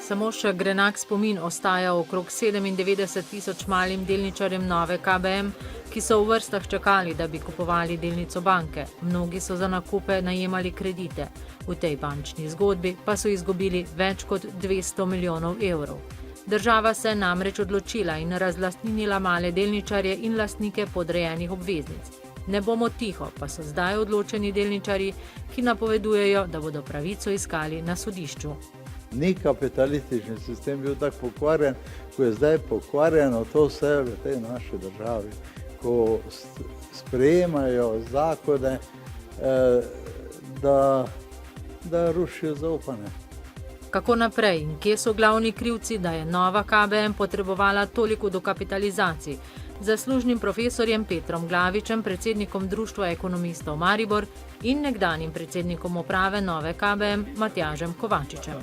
Samo še grenak spomin ostaja okrog 97 000 malim delničarjem nove KBM, ki so v vrstah čakali, da bi kupovali delnico banke. Mnogi so za nakupe najemali kredite. V tej bančni zgodbi pa so izgubili več kot 200 milijonov evrov. Država se je namreč odločila in razlastninila male delničarje in lastnike podrejenih obveznic. Ne bomo tiho, pa so zdaj odločeni delničarji, ki napovedujejo, da bodo pravico iskali na sodišču. Ni kapitalistični sistem bil tako pokvarjen, ko je zdaj pokvarjeno to vse v tej naši državi, ko sprejemajo zakone, da rušijo zaupanje. Kako naprej in kje so glavni krivci, da je nova KBM potrebovala toliko dokapitalizacij? Z zaslužnim profesorjem Petrom Glavičem, predsednikom Društva ekonomistov Maribor in nekdanjim predsednikom uprave nove KBM Matjažem Kovačičem.